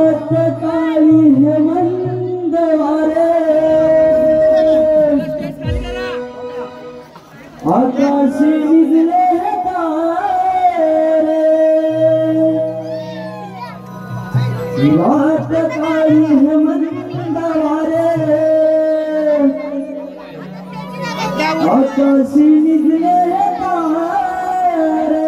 काळी हेमंत वारे आकाशी विजले तारे रात काळी हेमंत वारे आकाशी विजले तारे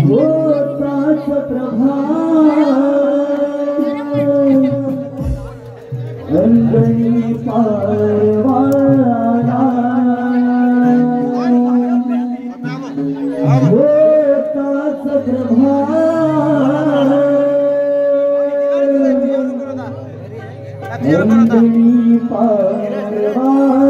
होताच प्रभात अंगणी पारवाला होताच प्रभात अंगणी पारवाला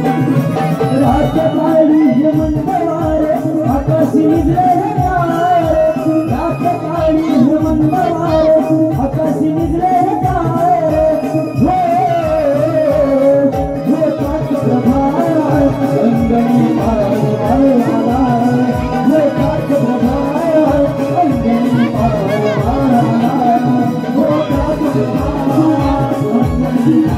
रात काळी हेमंत वारे आकाशी विजले तारे रात काळी हेमंत वारे आकाशी विजले तारे होताच प्रभात अंगणी पारवाला होताच प्रभात अंगणी पारवाला होताच प्रभात अंगणी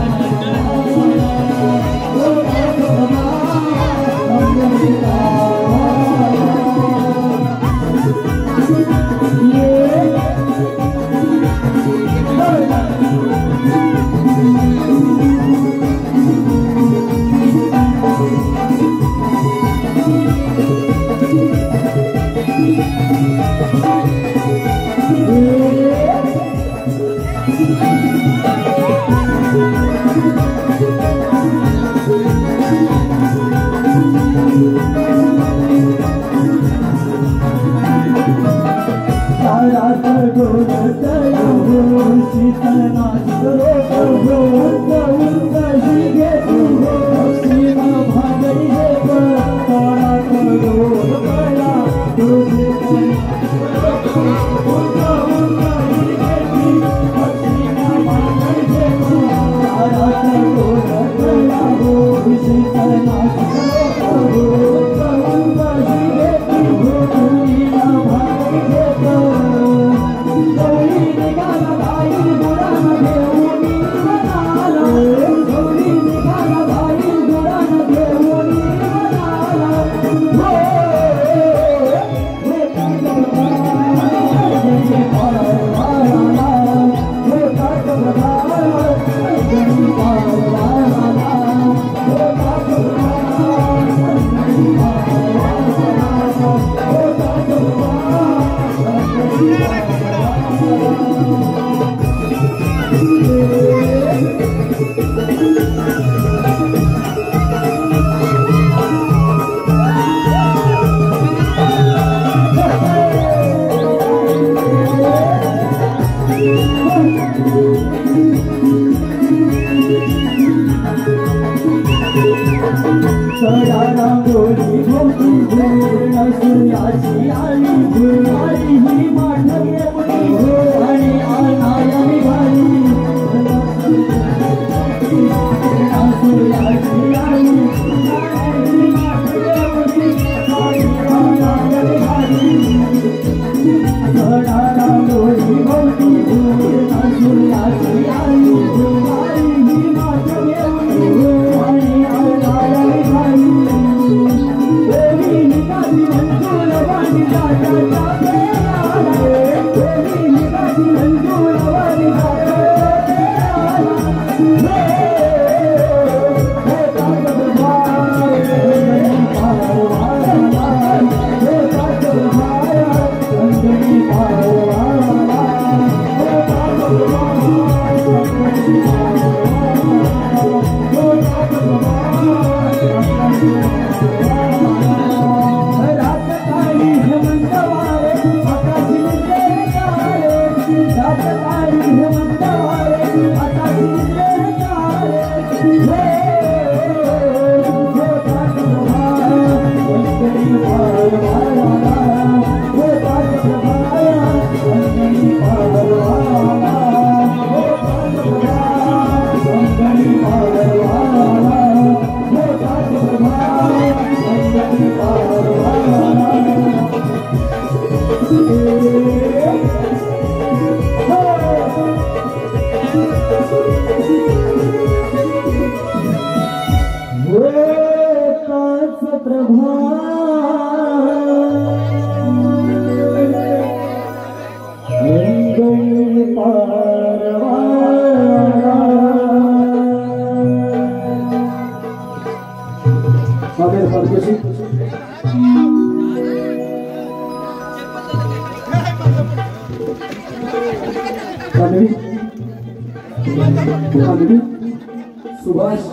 सुभाष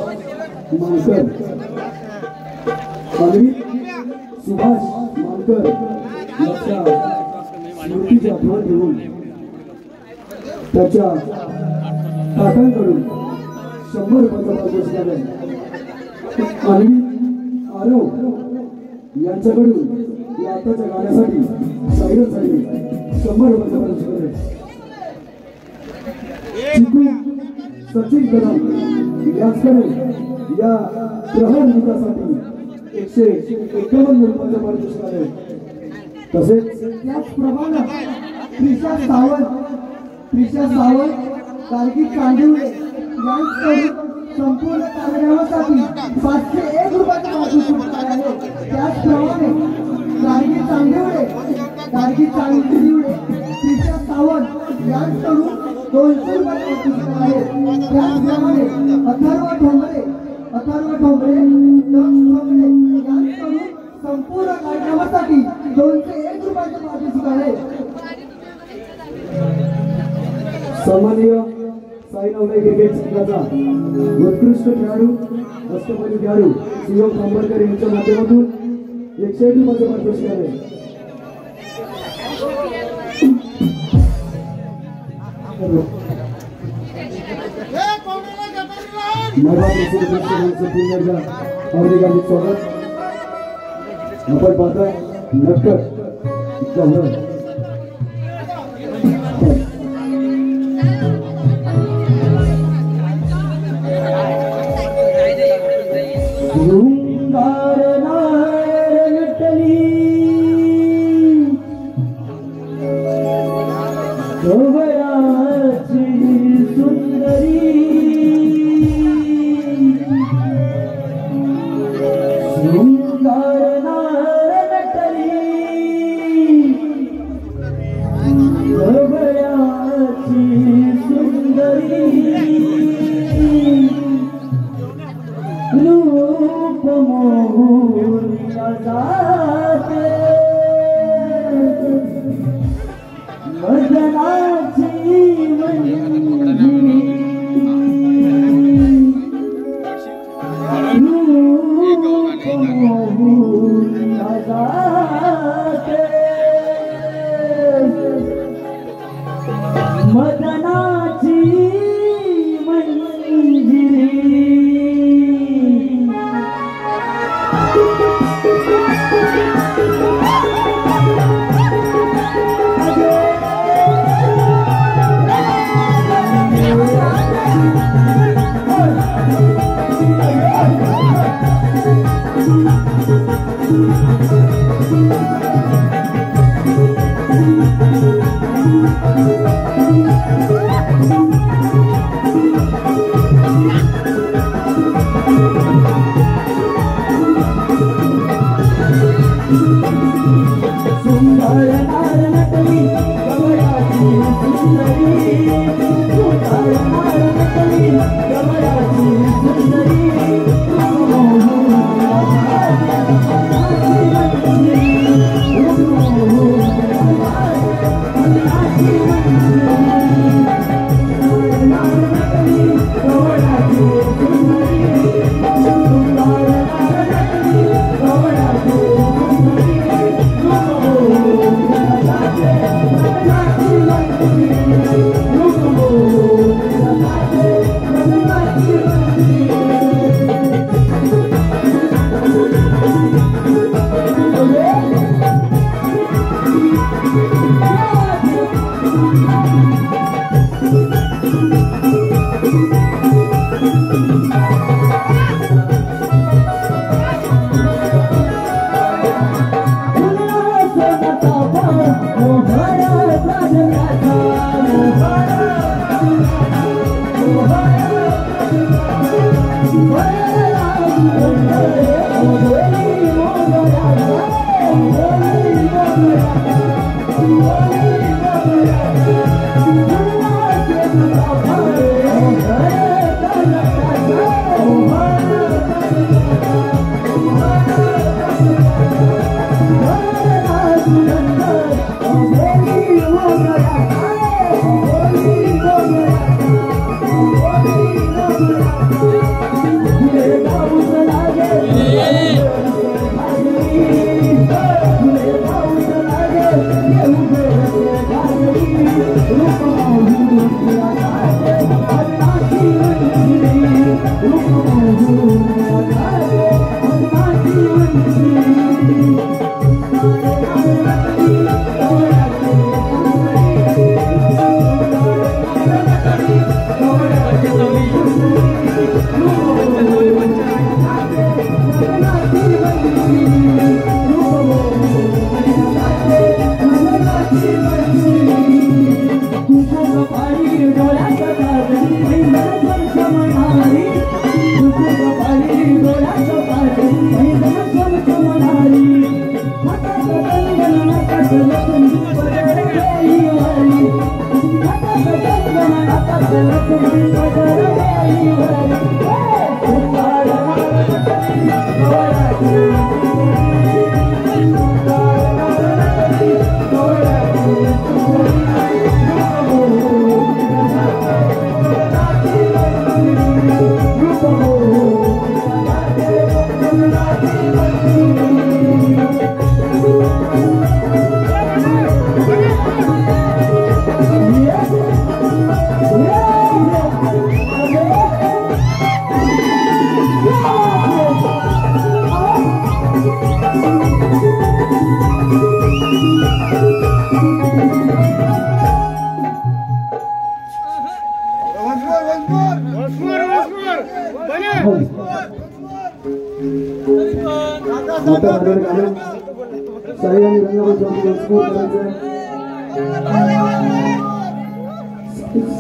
मानकर सुभाष मानकर याच्या स्मृतीची आठवण घेऊन त्याच्या काकांकडून 100 रुपयाचा पुरस्कार आहे। आरव यांच्याकडून या आताच्या गाण्यासाठी शाहिरांसाठी 100 रुपयाचा पुरस्कार आहे। चिकू सचिन कदम यांच्याकडून या प्रहर गीतासाठी 151 रुपयाचा पुरस्कार आहे। तसेच त्याचप्रमाणे त्रिशा सावंत कारगिल कांदिवले यांच्याकडून संपूर्ण कार्यक्रमासाठी 501 रुपयाचा पुरस्कार आहे। त्याचप्रमाणे कारगिल कांदिवले त्रिशा सावंत यांच्याकडून 200 रुपयाचा पुरस्कार आहे। त्याचप्रमाणे अथर्व ठोंबरे यांच्याकडून संपूर्ण कार्यक्रमासाठी 201 रुपयाचा पुरस्कार आहे। सन्माननीय साई नवले क्रिकेट संघाचा उत्कृष्ट खेळाडू अष्टपैलू खेळाडू शिवम खांबरकर यांच्या माध्यमातून 101 रुपयाचा पुरस्कार आहे। हार्दिक स्वागत। आपण पाहताय नक्कर सुंदरी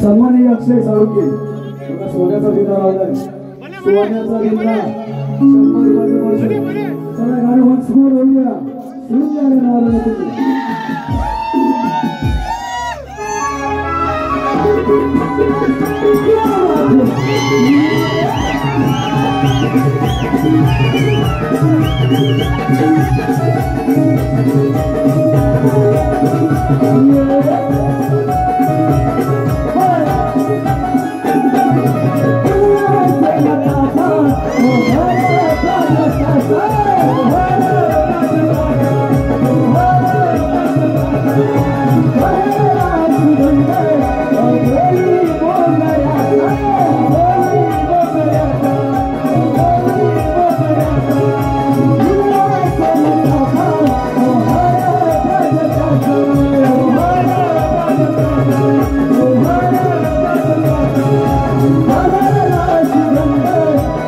सन्माननीय अक्षय साळुंके मला सोन्याचा दिला लावलाय सोन्याचा दिला 100 वर्ष चला गाणं वन्स मोर होऊया सुंदर नावाला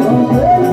Oh,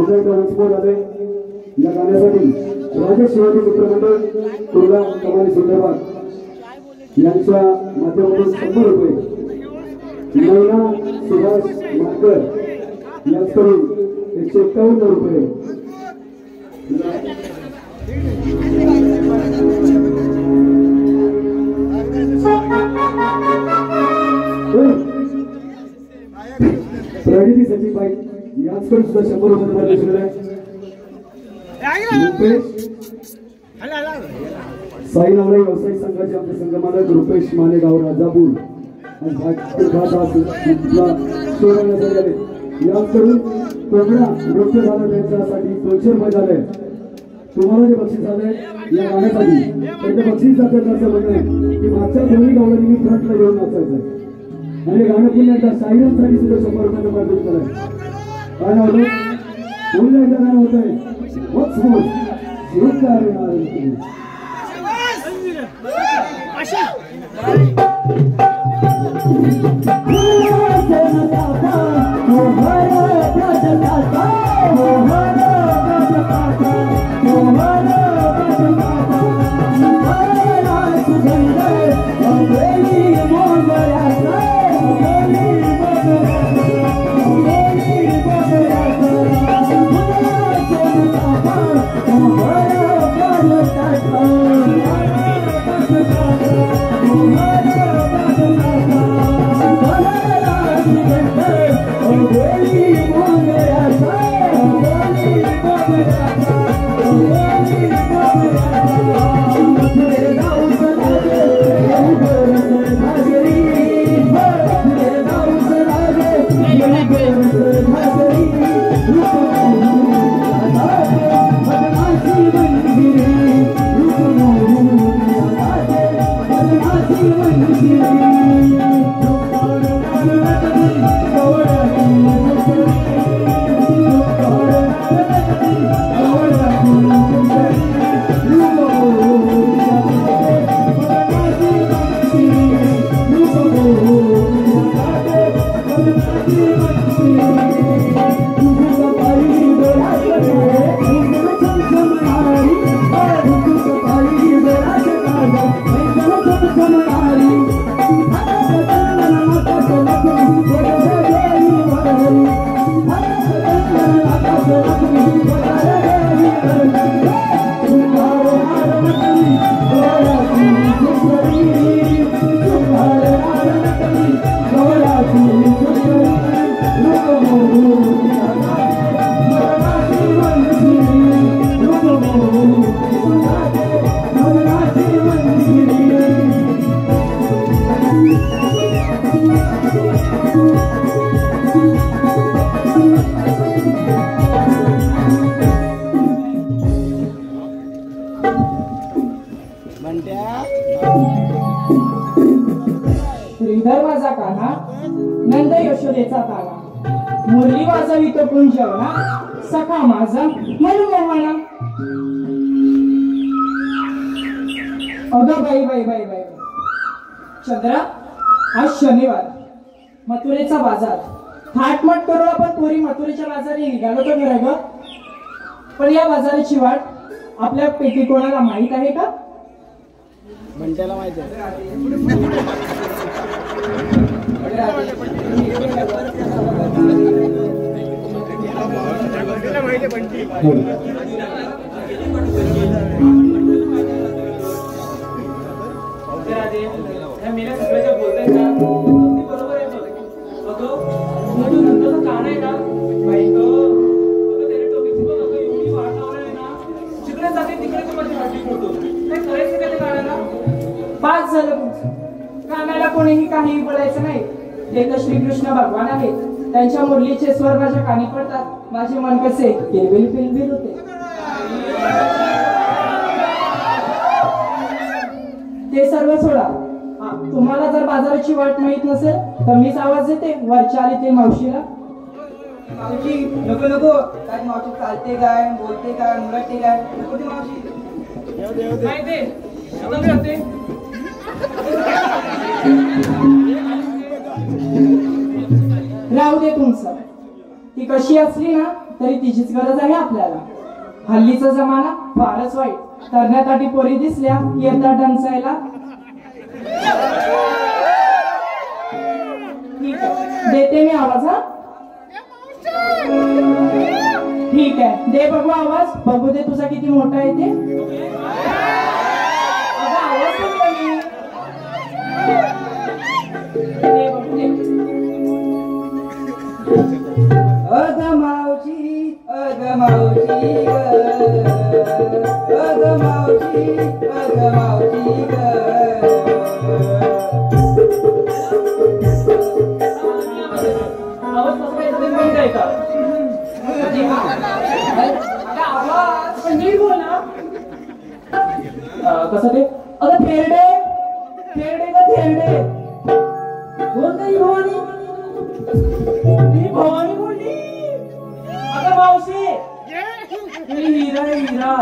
पुन्हा एकदा उंचपोर आले या गाण्यासाठी राजेश शिवाजी मित्रमंडळ तुला कमानी सुंदरबाग यांच्या माध्यमातून 100 रुपये, नैना सुभाष मानकर यांच्याकडून 151 रुपये, प्रणिती सचिनबाई यांच्याकडून सुद्धा 100 रुपये दिलेले आहे. साई नवलाई व्यावसायिक संघाचे आमचे संघमालक रुपेश मानेगाव राजापूर यांच्याकडून कोकणा नृत्य झालं त्यांच्यासाठी 200 रुपये झाले. तुम्हाला जे बक्षीस झाले या गाण्यासाठी त्यांचे बक्षीस जातात असं म्हणणं की मागच्या दोन्ही गावांनी मी फ्रंटला घेऊन नाचायचं आणि गाणं पुन्हा एकदा सायरनसाठी सुद्धा 100 रुपयाचं पाठवून केलंय. काय नाव होतं? पुन्हा एकदा गाणं होतंय वॉट्स मोर शिवकार श्रीधर्माचा कान्हा नंद यशोदेचा ताना मुरली वाजवी तो कुंजवना सखा माझा मनमोहना. अगं बाई बाई बाई बाई चंद्रा, आज शनिवार, मथुरेचा बाजार. थाटमाट करून आपण पोरी मथुरेच्या बाजारी निघालो तर खरं ग, पण या बाजाराची वाट आपल्या पैकी कोणाला माहित आहे का? म्हणत्याला माहिती आहे. पाच झालं कानाला कोणीही काहीही बोलायचं नाही. ते तर श्रीकृष्ण भगवान आहेत, त्यांच्या मुरलीचे स्वर माझ्या कानी पडतात. माझे मन कसे किलबिल किलबिल होते. ते सर्व सोडा. तुम्हाला जर बाजाराची वाट माहित नसेल तर मीच आवाज देते वरच्या आली ते मावशीला. मावशी नको नको, काय मावशी चालते काय, बोलते काय, मुलगते काय, नको ती मावशी. राहू दे तुमचं. ती कशी असली ना तरी तिचीच गरज आहे आपल्याला. हल्लीचा जमाना फारच वाईट. तरण्यासाठी पोरी दिसल्या की येतात डंचायला. ठीक आहे, देते मी आवाज. हा ठीक आहे, दे बघू आवाज. बघू दे तुझा किती मोठा आहे ते. अगं आवाज पण कमी. दे बघू दे. अग मावशी ग अग मावशी ग आवाज कसं काय येतो माहित आहे का? आवाज पण नीट बोल ना. कसं ते? अगं थेरडे थेरडे का थेरडे. बोल का ही भवानी. ही भवानी बोलली. अगं मावशी ही हिरा आहे, हिरा.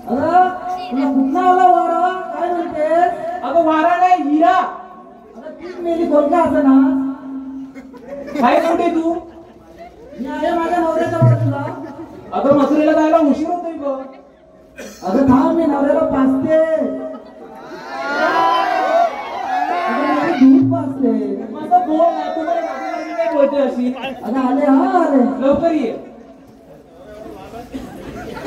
अगं तुला कुठला आला वारा काय म्हणतेस? अगं वारा नाही, हिरा. अगं तीच मेली कोणता असं ना. काय कुठे तू? मी आहे माझ्या नवऱ्याच्या बाजूला. अगं मथुरेला जायला उशीर होतोय ग. अगं थांब मी नवऱ्याला पाचते. अगं माझी दूध पाचते. माझं बोल ना, तू मला गाडी काय बोलते अशी. अगं आले हा आले. लवकर ये.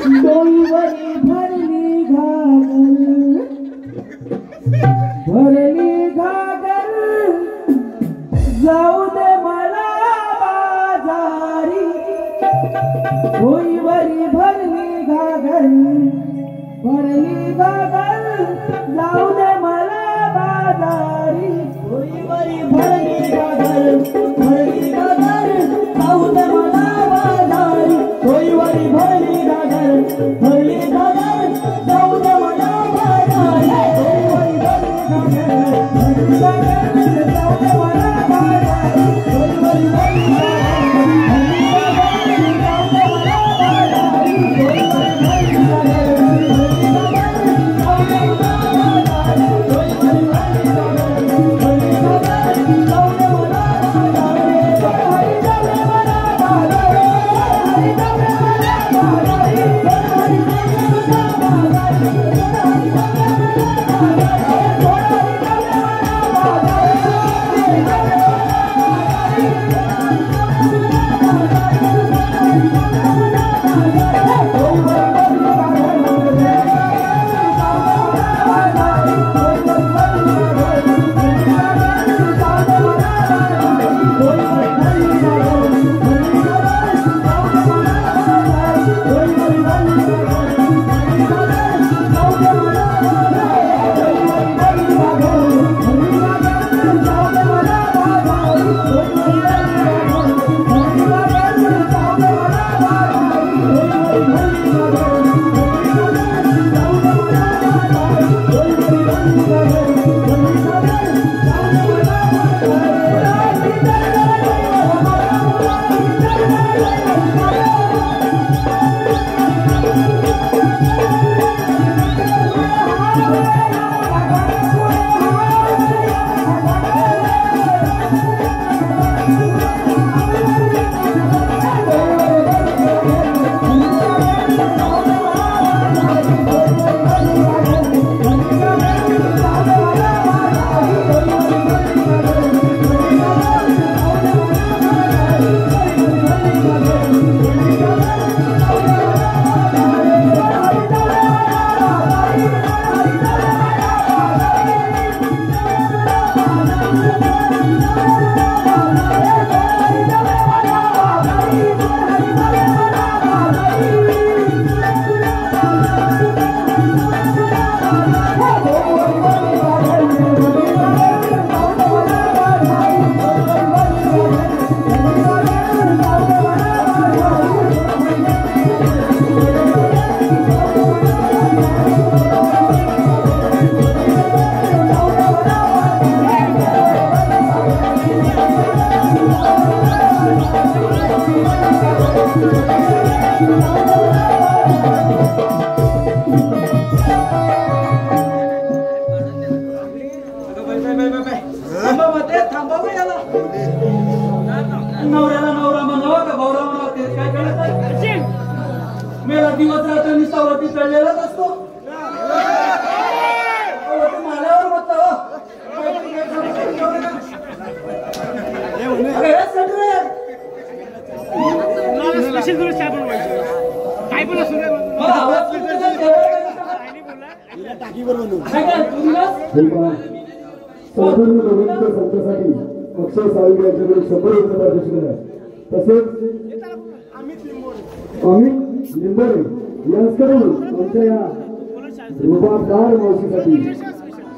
डोईवरी भरली घागर भरली घागर जाऊ दे मला बाजारी. डोईवरी भरली घागर भरली घागर जाऊ दे मला बाजारी. डोईवरी भरली घागर भरली घागर जाऊ दे मला बाजारी. डोईवरी भरली घागर भरली घागर जाऊ दे मला बाजारी. डोईवरी भरली घागर भरली घागर जाऊ दे मला बाजारी. डोईवरी भरली नवऱ्याला नवरा म्हणावा का भावरा म्हणावा ते काय कळत नाही. मेला दिवस रात्र निसावरती चढलेलाच असतो. माल्यावर मत संपूर्ण दोघांच्या संघासाठी अक्षय साळुंखे यांच्याकडे 100 रुपये पारितोषिक आहे. तसेच अमित लिंबोरे यांच्याकडून आमच्या या रुबाबदार मावशीसाठी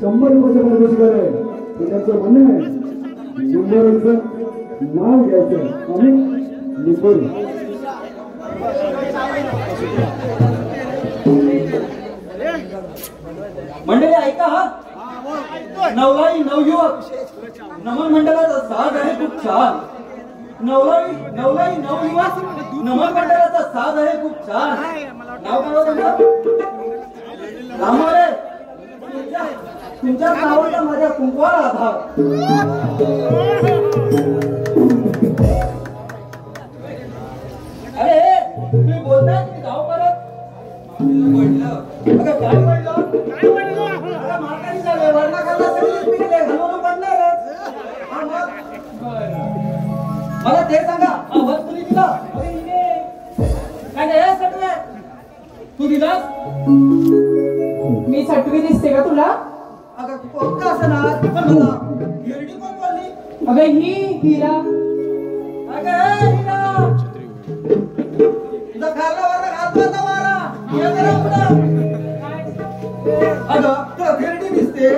100 रुपयाचे पारितोषिक आहे. त्यांचं म्हणणं आहे लिंबोरेंचं नाव घ्यायचं. अमित लिंबोरे. मंडळी ऐका हा. नवलाई नवयुवक नमन मंडळाचा साज आहे खूप छान. नवलाई नवयुवक नमन मंडळाचा साज आहे खूप छान. नाव काय होतं? रामारे तुमच्या नावाचा माझ्या कुंकवाला आधार. अरे तुम्ही बोलताय तुम्ही गाव परत काय पडलं म्हातारी झाले वरणा खाल्ला सगळी पिकले घालून पडणारच. मला ते सांगा आवाज कुणी दिला? काय काय सटवे तू दिलास? मी सटवी दिसते का तुला? अगं कोणता असणार पण मला हिरडी कोण बोलली? अगं ही हिरा. अगं हिरा तुझा खाल्ला वरणा खातो आता वारा ये जरा पुढं. अगं तुला हिरडी दिसते.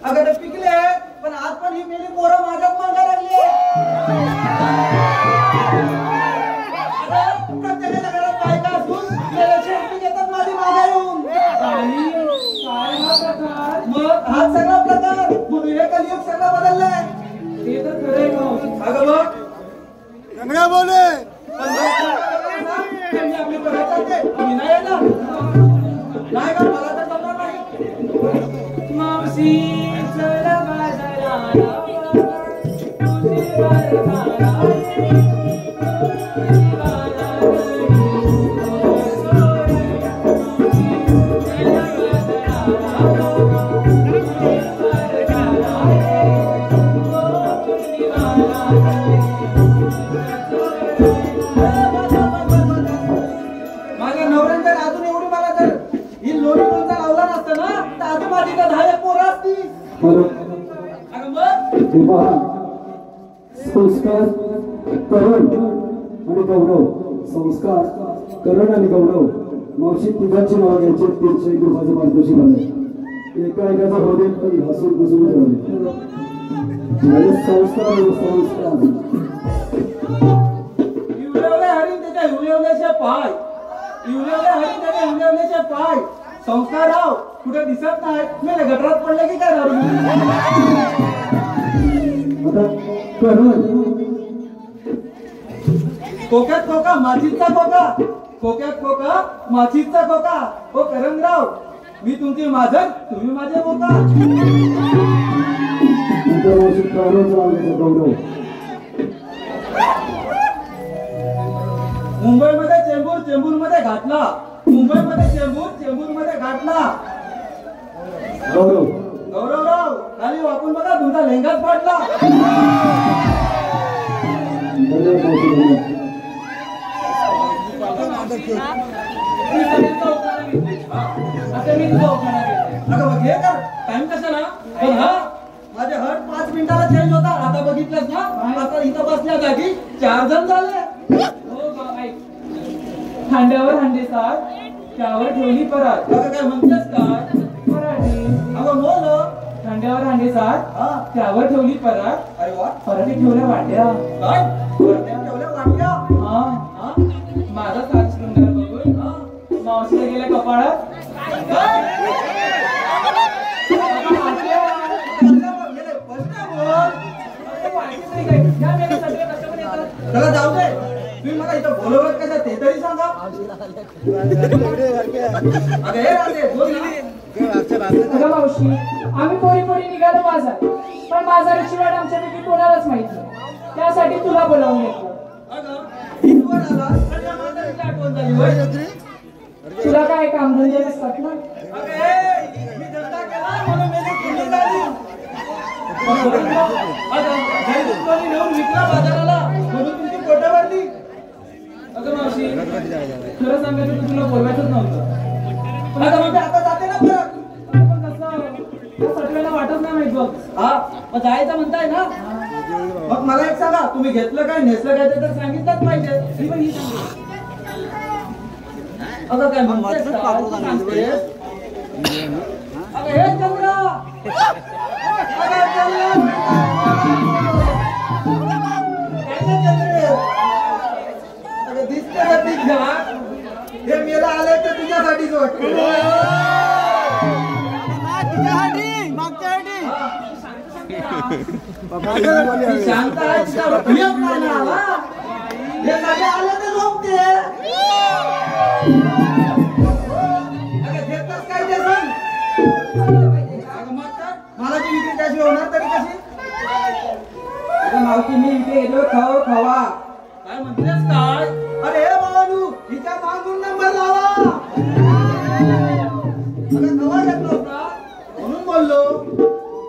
अगं ते पिकले पण आज पण ही मेली पोरं माझ्याच मागे लागली. प्रत्येकाच्या घरात बायका असून शेती घेतात माझी मागे येऊन. मग हा सगळा प्रकार म्हणून हे कलियुग सगळा बदललाय. ते तर खरंय का? अगं बघ गंगा बोले आपली परत मी नाही येणार. नाही का मला तर जमणार नाही. मावशी चला बाजाराला तुझी बाजाराला माझ्या नवऱ्यांच्या अजून एवढी मला जर ही लोणी कोणता लावला नसतं ना तर अजून माझी का 10 पोरं असती. अगं मग संस्कार करण आणि गौरव. संस्कार करण आणि गौरव मावशी तिघांची नावं घ्यायची. 300 रुपयाचे पारितोषिक आले. एका एकाचा हृदय हसून पुसून ठेवले. संस्कार आणि संस्कार इवलेवले हरिण त्याच्या इवलेवल्याचे पाय. इवलेवले हरिण त्याच्या इवलेवल्याचे पाय. संस्कार राव कुठे दिसत नाही. मेले गटरात पडले की काय दारू? आता करण कोक्यात कोका माचीचा कोका. कोक्यात कोका माचीचा कोका. ओ करंगराव मी तुमची माझं तुम्ही माझे कोका. मावशी गौरवचं नाव घ्यायचं. गौरव मुंबईमध्ये चेंबूर चेंबूरमध्ये घातला. मुंबईमध्ये चेंबूरमध्ये घातला. गौरव गौरवराव खाली वाकून बघा तुमचा लेंगाच फाटला. धन्यवाद मावशी. अगं बघ हे कर टाइम कशाला? पण हा माझे हट 5 मिनिटाला चेंज होता. आता बघितलंस ना आता इथं बसल्या जागी 4 जण झाले. खांद्यावर हांडे साथ त्यावर ठेवली परात. अगं काय म्हणतेस काय? मराठी. अगं बोल. खांद्यावर हांडे साथ त्यावर ठेवली परात. अरे वा पराठी ठेवल्या वाट्या. काय वरती ठेवल्या वाटल्या. हा माझा सात शृंगार बघून मावशीला गेल्या कपाळात. चला जाऊ दे. तुम्ही मला इथं बोलवत कसं ते तरी सांगा. अगं हे राहते बोल ना. अगं मावशी आम्ही पोरी पोरी निघालो बाजार. पण बाजाराची वाट आमच्यापैकी कोणालाच माहित नाही. त्यासाठी तुला बोलावून येतो. अगं इथवर आला तर या म्हातारीची आठवण झाली होय. तुला काय कामधंदे नसतात ना? अगं ए, मी धंदा केला म्हणून मेली कुंडी झाली. अगं घरी दुपारी नेऊन विकला बाजाराला म्हणून तुमची पोटं भरली. अगं मावशी, खरं सांगायचं तर तुला बोलवायचंच नव्हतं. अगं म्हणजे आता जाते ना परत. पण कसं त्या सटव्याला वाटत नाही माहित बघ. हा मग जायचं म्हणताय ना. मग मला एक सांगा, तुम्ही घेतलं काय नेसलं काय ते तर सांगितलंच पाहिजे. मी पण ही सांगते. अगं काय म्हणतेस काय? तू सांगतेस? अगं हे चंद्रा, अगं चंद्रा, काय गं चंद्रे? अगं दिसते का ती झाड? हे मेला आले तर तुझ्यासाठीच वाटतं. ती शांत आहे, तिचा उपयोग नाही ना आला. हे सगळे आले तर झोपते. अगं घेतलंस काय ते सांग. अगं मग काय? मला ती विक्री कशी होणार तरी कशी? अगं मावशी, मी इथे येतो खवा. काय म्हणतेस काय? अरे हे भावानू, हिच्या मागून नंबर लावा. अगं खवा घेतला होता म्हणून बोललो.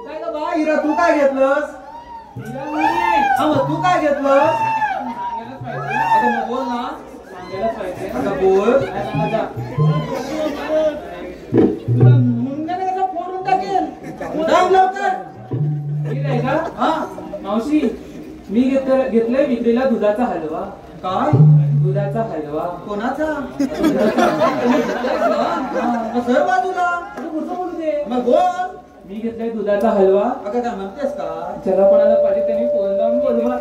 काय ग बा हिरा, तू काय घेतलंस? हा मग तू काय घेतलंस? अगं मग बोल ना. अगं बोल. तुला मुंग्याने कसा फोडून टाकेल. सांग लवकर. ठीक आहे का? हा मावशी, मी घेतलंय विक्रीला दुधाचा हलवा. काय? दुधाचा हलवा. कोणाचा? सर बाजूला. पुढचं बोलू दे. मग बोल. मी घेतलाय दुधाचा हलवा. अगं काय म्हणतेस का? ज्याला कोणाला पाहिजे त्यांनी फोन लावून बोलवा.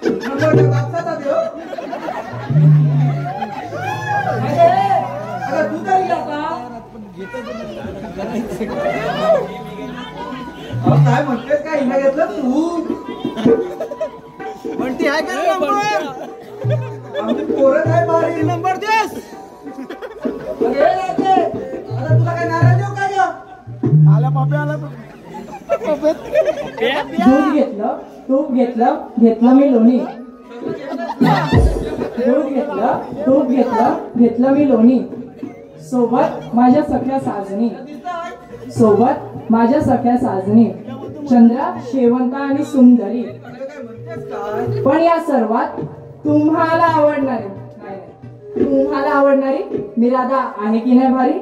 नंबर त्या बापसाचा देव. अगं तू तरी आता काय म्हणतेस का? हिला घेतलं तू. म्हणती आहे का नंबर? आमची पोरं काय बारी नंबर देस. अरे हे राजे, आता तुला काय नाराज देऊ काय गं? आला पापे आला दूध घेतलं, तूप घेतलं, घेतलं मी लोणी. दूध घेतलं, तूप घेतलं, घेतलं मी लोणी. सोबत माझ्या सख्या साजणी, सोबत माझ्या सख्या साजणी, चंद्रा, शेवंता आणि सुंदरी. काय म्हणतेस काय? पण या सर्वात तुम्हाला आवडणारी तुम्हाला आवडणारी मी राधा आहे की नाही भारी?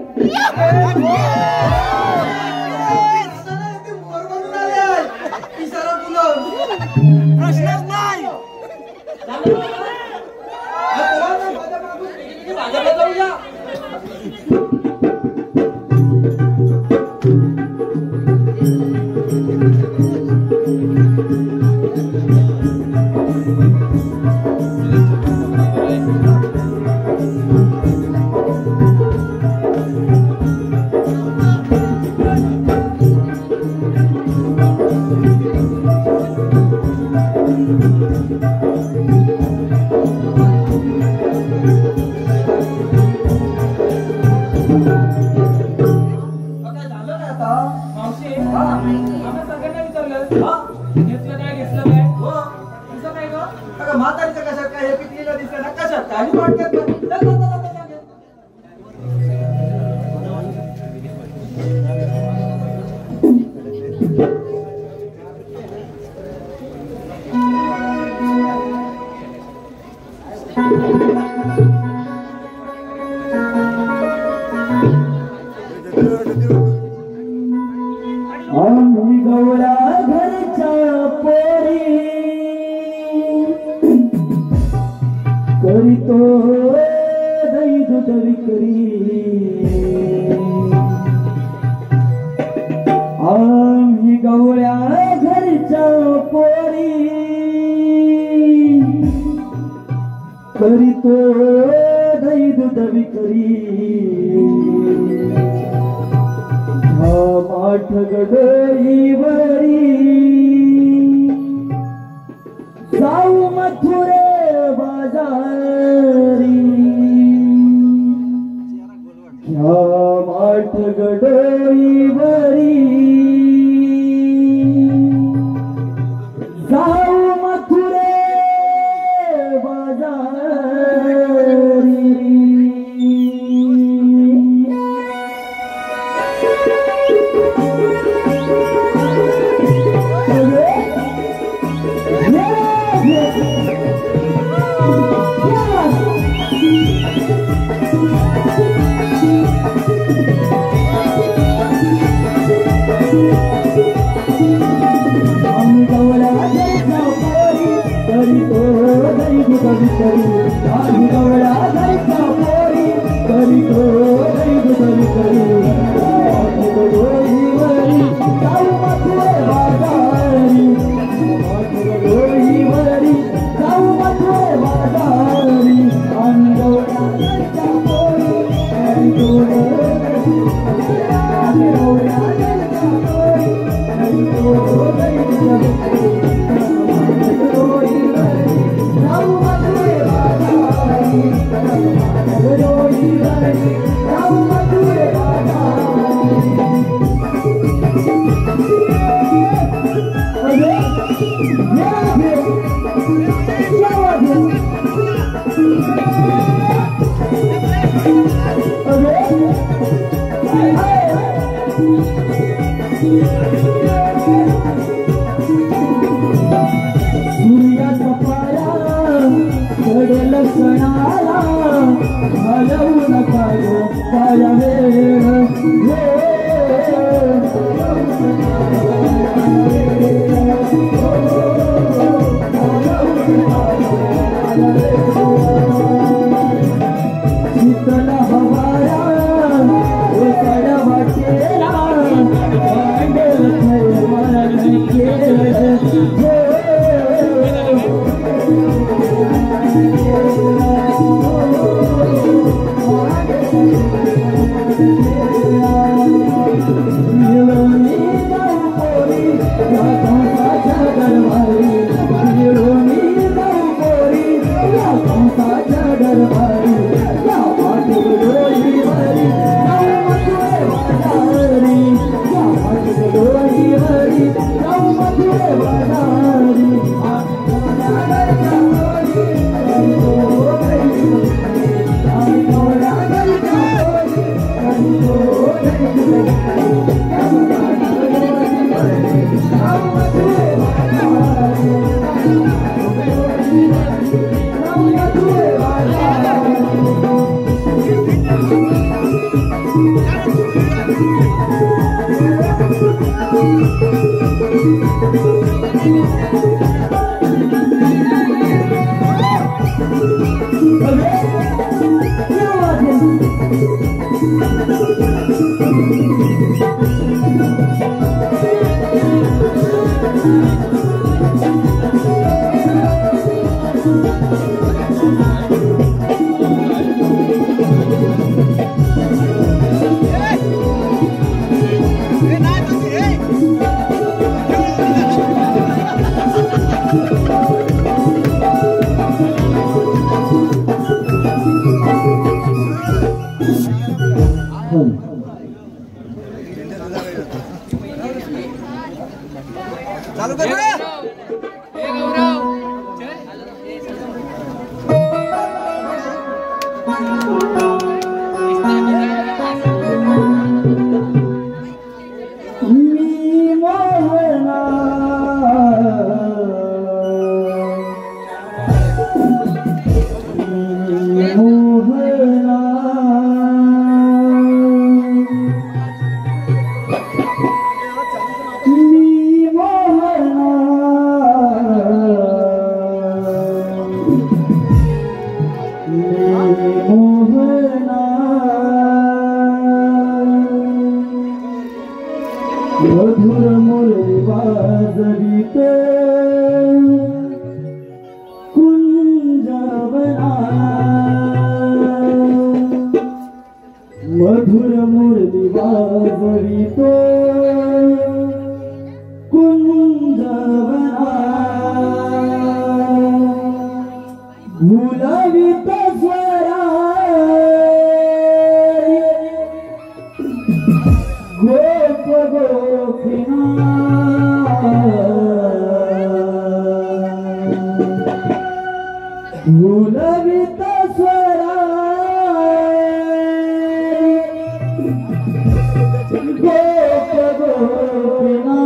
प्रश्नच नाही. मावशी, आम्ही सगळ्यांना विचारलं घेतलं काय घेतलं काय तुझं काय ग? म्हातारीचं कशात काय हे पिकलेलं दिसलं ना कशात काही वाटत नाही. आम्ही गौरा घरच्या पोरी करीतो दही दूध विक्री. आम्ही गौऱ्या घरच्या पोरी करीतो दही दूध विक्री. माठ गडोईवरी जाऊ मथुरे बाजारी. ह्या माठ गडोईवरी जाऊ करी आणि गवळा जायचा पोरी करी तो करी करी डोईवरी जाऊ मथुरे बाजारी डोईवरी जाऊ मथुरे बाजारी आणि गवळा जायचा पोरी करी तो सूर्याचा पाया घडेल सणाला घालवू नका पाया वेळ शीतल हवाया ओसाड्या वाटेला भांडेल चालू कर रे मधुर मुरली वाजविते कुंजवना मधुर मुरली वाजविते कुंजवना भुलवित स्वरा गोप गोपिना भुलवित स्वरा गोप गोपिना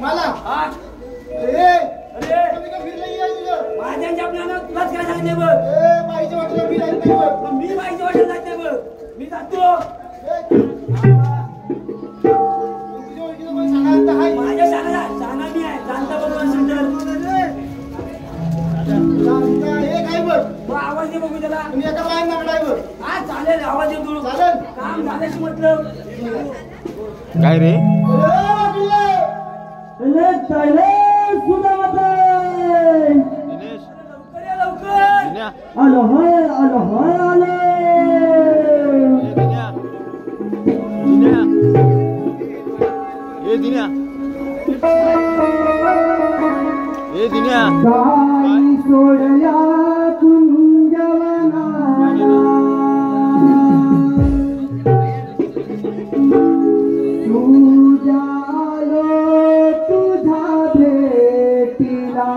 मला अरे तुम्ही का फिरले जात नाही बघ. बाईच्या वाटेला मी जात नाही बघ. मग मी बाईच्या वाटेला जात नाही बघ. मी जातो. तुझ्या ओळखीचं कोणी सांगायला तर आहे. माझ्या शाळा मी आहे. शांता बरोबर सेंटर. सांगता हे काय बघ. मग आवाज दे बघू त्याला. आणि एका बाई नाकडा आहे बघ. हा चालेल आवाज देतो. चालेल. काम झाल्याशी मतलब. काय रे दिनेश लवकर या लवकर. दिन्या आलो हाय आलो हाय आलो ए दिन्या दिन्या ए दिन्या ए दिन्या काही सोडल्या कुंजवना तुझ्या आलो तुझ्या भेटीला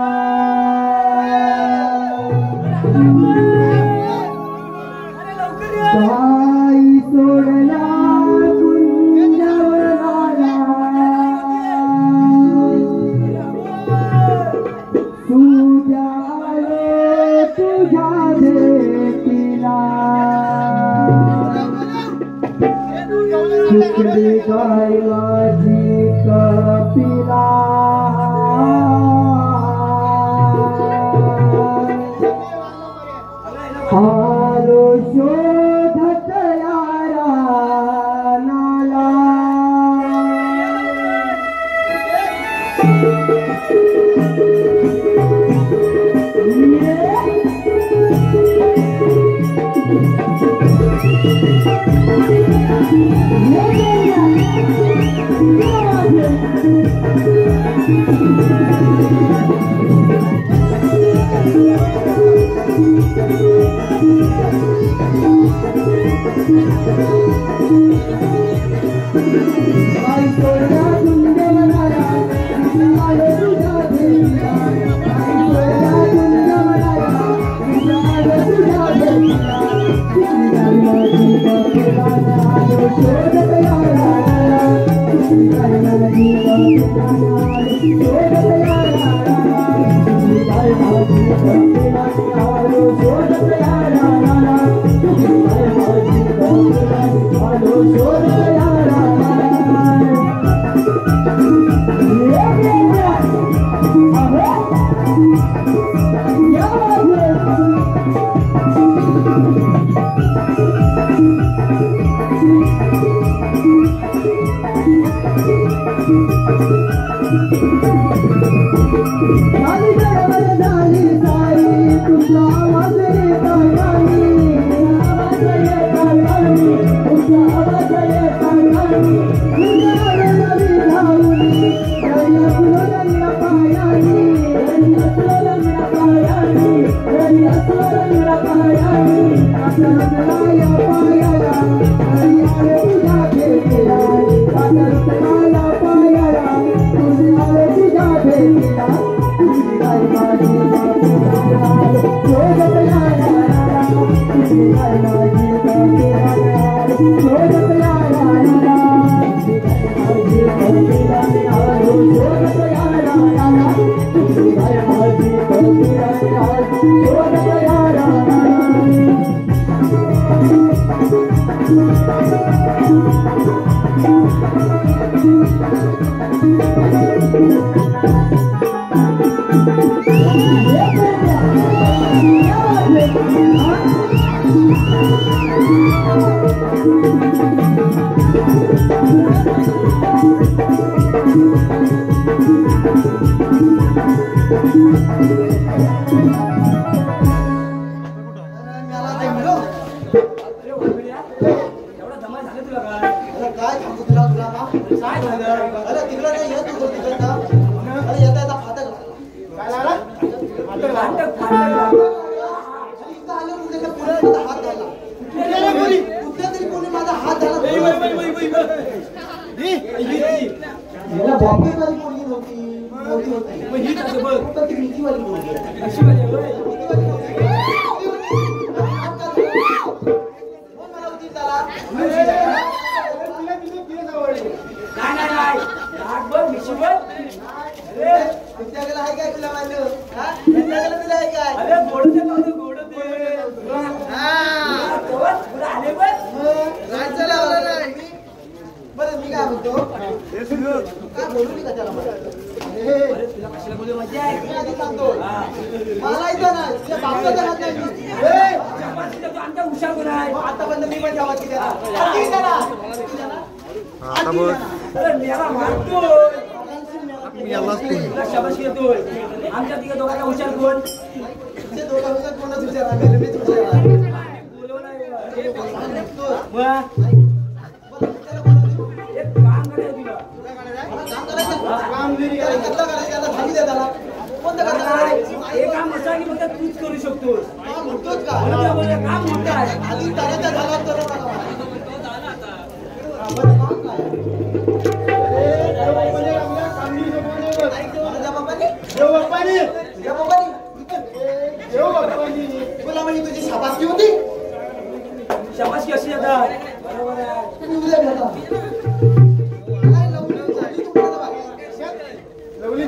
अरे लवकर या. काही सोडल्या कुंजवनाला तुझ्या आलो तुझ्या भेटीला चिकडी गाय माझी कपिला आलो शोधत यारा नाला आई सोडला तुंडे मनाला आलो तुझ्या भेटीला आई सोडला तुंडे मनाला आलो तुझ्या भेटीला तुझी गाडी माझी कपिला आलो शोधत यारा तुझी गाडी माझी कपिला आलो शोधत यारा तुझी गाडी माझी कपिला आलो शोधत यारा तुझी गाडी माझी कपिला आलो शोधत यारा झाली गडबड झाली सारी तुझा आवाज येता नाही आवाज येता नाही तुझा आवाज येता नाही तुझ्या नवी धावली घरी असलो रंगला पायानी घरी असलो रंगला पायानी घरी असलो रंगला पायानी आता रंगला या पायाला घरी आले तुझ्या भेटीला आता रंगला पायाला तुझे आले तुझ्या भेटीला तुझी गाय माझी कपिला शोधत यारा तुझी गाय माझी कपिला शोधत यारा तुझी गाय माझी कपिला शोधत यारा तुझी गाय माझी कपिला शोधत यारा एवढा धमाल झालं तुला काय? अरे काय सांगू तुला तुला ना? काय झालं? अरे तिकडं नाही येत तू तिकडं. अरे येता येता फाटक लागला. काय लागला? फाटक लागला. अरे इथं आल्यावर त्याच्या पुढे माझा हात धरला. कुठल्या तरी कोणी माझा हात धरला. याला बॉम्बेवाली पोरगी नव्हती. मोठी होती. मग ही कसं बघ? कुठं ती मिठीवाली पोरगी आहे. अशी पाहिजे होय. मिठीवाली पोरगी आहे. हात धरला. कोण मला होती त्याला? नाही. राग बघ, मिशी बघ. अरे तुझ्याकडे आहे काय तुला माहिती? हा? तुझ्याकडे तुला आहे काय? अरे गोड त्याला मला. अरे तुला कशाला बोलू माहिती आहे? मी आधी सांगतो. मला इथं नाही तुझ्या बापाचं हात नाही मी. शाबासकी देतो, आमचा हुशार कोण आहे? मग आतापर्यंत मी पण शाबासकी देणार. आधी देणार. आता बघ अरे मेरा मारतो. मी यालाच तुला शाबासकी देतोय. आमच्या तिघे दोघांचा हुशार कोण? ते दोघांचं कोणच विचार आहे मीच विचार आहे. बोलव नाही. सांगतो. मग बरं, त्याला बोलवतो. एक काम करायचं तुला. मला काम करायचं. कामगिरी करायचं. कसलं करायचं? त्याला सांगितलं त्याला. कोणतं करायचं? नाही, हे काम असं आहे की फक्त तूच करू शकतोस. काम म्हणतोच का? म्हणून तुला बोललो, काम मोठं आहे. आधी करायचं झालं तर बघा. बरं, काम काय? माझ्या बापाने? तुझ्या बापाने? तुला म्हणजे तुझी शाबासकी होती? शाबासकी अशी आता. बरोबर आहे. तुम्ही उद्या भेटा. काय लवली झाली तुम्हाला बघा. लवली?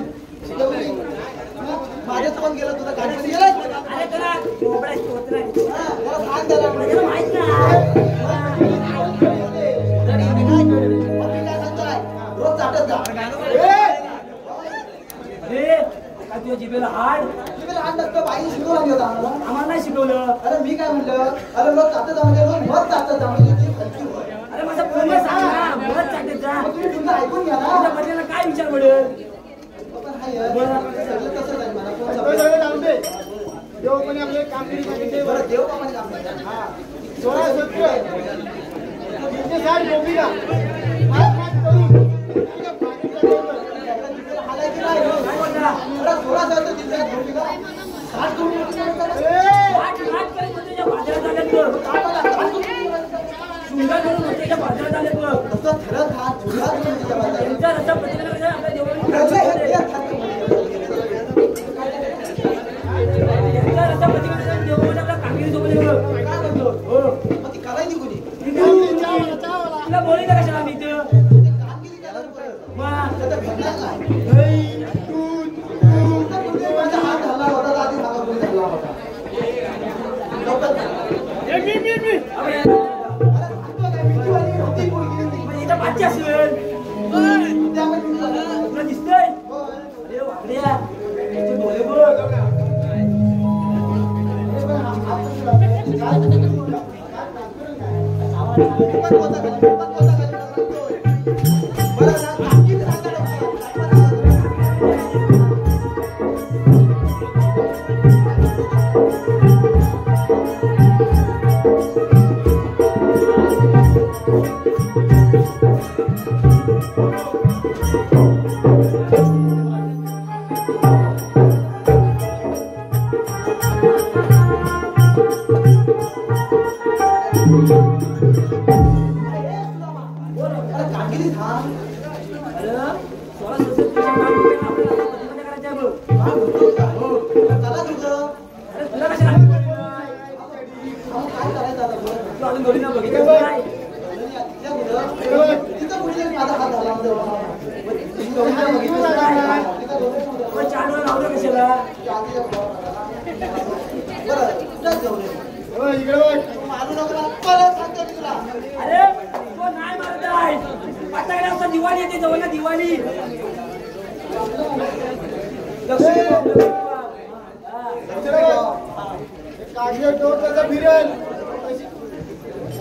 माझ्या पण गेलं तुझं गाडीमध्ये गेलं? अरे त्याला बोबडा स्तोत्र आहे. जरा सांग त्याला. त्याला माहित नाही. मग काय सांगताय? रोज चाटत जा. हे काय तुझ्या जिभेला हाड? तुम्ही लहान नसतं बाई शिकवून आली होता आम्हाला. आम्हाला नाही शिकवलं. अरे मी काय म्हणलं? अरे रोज चाटत जा म्हणजे रोज मत चाटत जा म्हणजे ती हलकी होय. अरे माझा पूर्ण सांग ना. मत चाटत जा. मग तुम्ही तुमचं ऐकून घ्या ना. तुझ्या बदल्याला काय विचार पडेल? पण हाय, सगळं तसंच आहे मला. कोण समजेल? बरं, देव बाबाने काम केलं. हालायची नाही. काय बोलला? अरे 16,000 चं दिवसात भूमिका. 60 कोटी वाट करेल म्हणते तुझ्या बाजारात आलेत बघ. शृंगार करून म्हणते तुझ्या बाजारात आलेत बघ. तसं ठरत हा जुळा करून तिच्या बाजारात. त्यांचा रस्ता प्रतिक्रिया करायचा आपल्या देवाला. ठरलंय हे देत हात. त्यांचा रस्ता प्रतिक्रिया करायचा देवाला आपल्या कामगिरी सोबत बघ. काय म्हणतो? हो. मग ती करायची कोणी? तुला बोलिलं कशाला मी इथं? ते कामगिरी केल्यावर बरं. मग तर भेटणार नाही. माझा हात हल्ला होता तर आधी सांगा कोणी हल्ला होता. लवकर सांगा. अरे सांगतो काय, भीतीवाली होती पोरगी ती. म्हणजे इथं बाची असेल. त्यामुळे मी झालं. तुला दिसतंय? होय. अरे वाकड्या. त्याचे डोळे बघ. हे बघ, हात कसं लागतोय? काय? मी पण पोता खाली, मी पण पोता खाली सांगतोय. बरं ना, कामगिरी सांगा लवकर. अरे कामगिरी थांब. अरे 16 काम केलं आपल्याला प्रतिक्रिया करायच्या बघ. काय म्हणतोस का? चला तुझं. अरे तुला कशाला? अहो, काय करायचं आता बरं? तू अजून दोन्ही ना बघितलं नाही. तिथं कुठे माझा हात झाला होता बाबा. तिथं दोघींना बघितलं नाही. तिथं दोघींना बघितलं. पण 4 वेळा लावलं कशाला? बरं, कुठंच जाऊ नये. तू मारू नको ना. परत सांगतो मी तुला. अरे तो नाही मारत आहे. आता गेल्या वर्षी दिवाळी येते जवळ ना दिवाळी. लक्ष्मी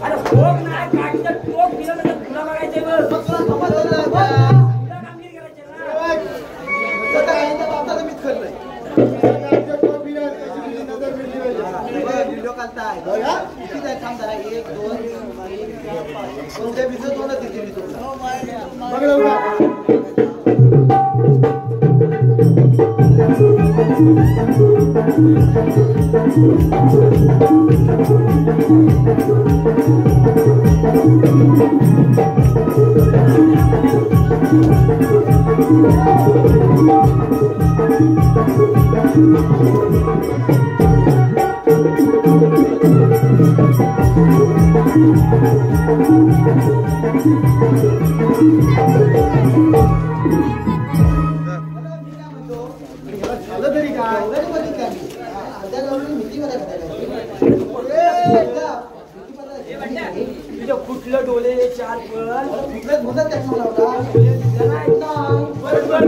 अरे भोग नाही काढलं टोक दिलं तर तुला बघायचंय बघ. मग तुला समजलं नाही का? तुला कामगिरी करायची ना. सध्या काही त्या बापाचं मीच खाल्लंय. व्हिडिओ काढताय किती आहे? थांब जरा. 1 2 3 4 5 कोणत्या भिजत दोनच तिथे मी तुला. झालं तरी काय? एवढं बघितलं का मी? त्या गवळणी मिठीमध्ये घालायला. तुझ्या कुठलं डोले 4 पण कुठल्याच भुतात त्यात मला होता. नाही. बरोबर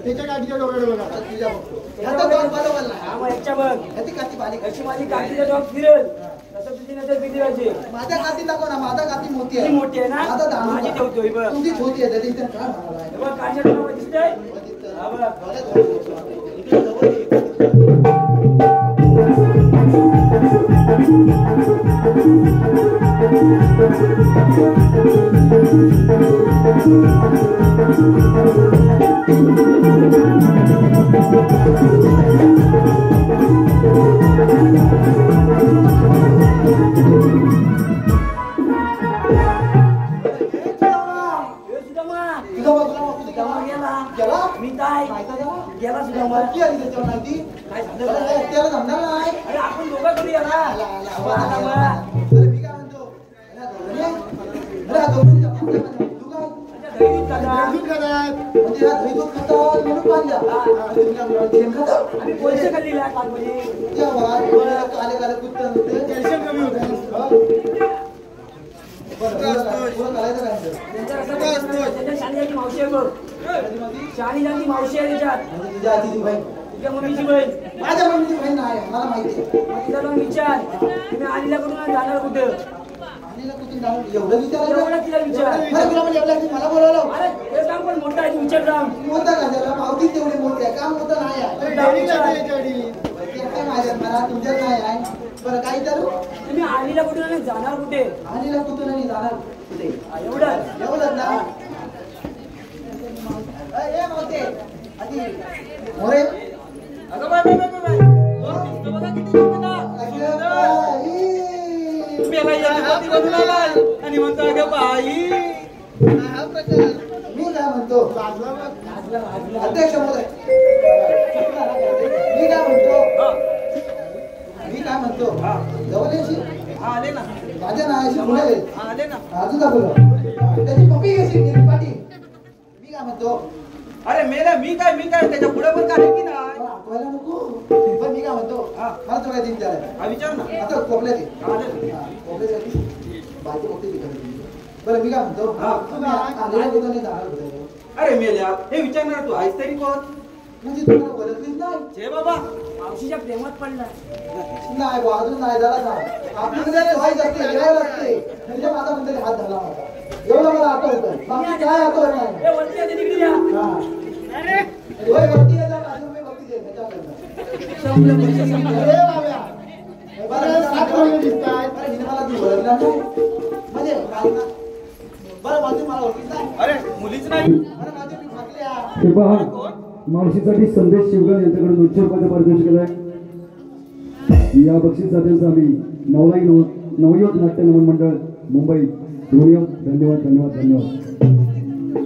त्याच्या गाडीच्या डोक्याकडे बघा तुझ्या बघतो ह्याचा डॉग बरोबर नाही हा मग याच्या बघ ह्याची काठी बारीक अशी माझी काठीचा जॉब फिरेल तसं तुझी नजर किती राहायची माझ्या काठी दाखव ना माझा काठी मोठी आहे ती मोठी आहे ना माझा दांडू माझी बघ. ठेवतोय बघ तुमची छोटी आहे तरी इथे काय म्हणाला आहे? हे बघ काठीच्या डोक्यावर दिसतंय हा बघ मी काय गेला सुद्धा मग काय झालं अरे आपण दोघं कधी याला पैसे खाल्ली शाळेची मावशी आहे बघ शाळेची मावशी आहे त्याच्यात तुझ्या मम्मीची बहीण माझ्या मम्मीची बहीण नाही मला माहिती आहे तिला जाऊन विचार तुम्ही आलीला कुठून जाणार कुठं आणीला कुठून जाऊन एवढं विचारायचं एवढं तिला विचार अरे तुला पण एवढं मला बोलवलं अरे हे काम पण मोठा आहे तू विचार जाऊन मोठं का झालं मावती तेवढी मोठी आहे काम मोठं नाही आहे ते काय माझ्यात मला तुमच्यात नाही आहे बरं काय करू तुम्ही आलीला कुठून आणि जाणार कुठे आणीला कुठून आणि जाणार कुठे एवढं एवढंच ना ए मावते आधी मोरे अगं बाय बाय बाय बाय वर दिसतं बघा किती सुंदर. पेला याची पती बघून आलाय आणि म्हणतो अगं बाई मी काय म्हणतो अध्यक्ष महोदय मी काय म्हणतो जवळ येशील आले ना माझ्या नावाशी पुढे आले ना अजून का बोला त्याची पप्पी घेशील निरी पाटील मी काय म्हणतो अरे मेला मी काय त्याच्या पुढे पण काय की नाही मला आठवायला नको पण मी काय म्हणतो मला थोड्या दिन विचारायचं हा विचार ना आता कोपल्यात ये. आले कोपल्यात ये. बाकी कोपली विचारायची बरं मी काय म्हणतो तुम्ही आलेल्या दुधाने जाणार कुठे अरे मेल्या हे विचारणार तू आहेस तरी कोण म्हणजे तुम्हाला बदललीच नाही जे बाबा मावशीच्या प्रेमात पडला नाही बुवा, अजून नाही झाला का आपल्याकडे व्हायचं असते जेवायला असते म्हणजे माझा म्हणतरी हात झाला माझा एवढं मला आठवतं बाकी काय आठवत नाही ए वरती आहे तिकडे या हा. होय, वरती ये जा, अजून मी वरती जाईन, ह्याच्याकडनं. अरे बाब्या. बरं, हिने मला ती ओळखलं नाही. म्हणजे काय ना? बरं माझी मला ओळखीच नाही. अरे मुलीच नाही बरं माझी मी फाकल्या. हे पहा मावशीसाठी संदेश शिवगण यांच्याकडून 200 रुपयाचं पारितोषिक आहे. या बक्षीसासाठी आम्ही नवयुवक नाट्य नमन मंडळ मुंबई धन्यवाद धन्यवाद धन्यवाद धन्यवाद.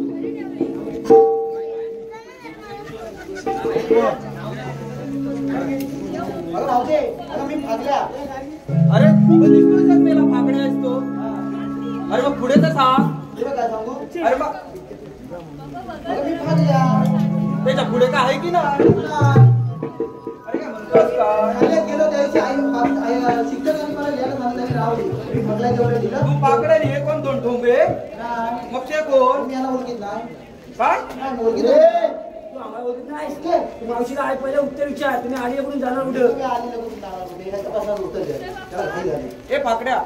बरं भाऊजी, अगं मी फाकल्या. अरे तू दिसतोय मेला फाकड्या आहेस तो अरे मग पुढे तर सांग तुला काय सांगू? अरे मग अगं मी फाकल्या. त्याच्या पुढे काय आहे की नाही पुन्हा अरे काय म्हणतोस काय शाळेत गेलो त्यावेळी शिक्षकांनी मला लिहायला सांगितलं रावली मी फाकल्या तेवढं दिलं. तू पाकड्याने हे कोण दोन ठोंबे नाही. मग ते कोण मी याला ओळखीत नाही. काय नाही ओळखीत नाही. तू आम्हाला बोलत नाहीस तू मावशीला आहे पहिले उत्तर विचार तुम्ही आलीला कुठून जाणार कुठं तुम्ही आलेलं कुठून जाणार कुठे? ह्याचं कसं उत्तर द्या. त्याला घाई झाली. ए पाकड्या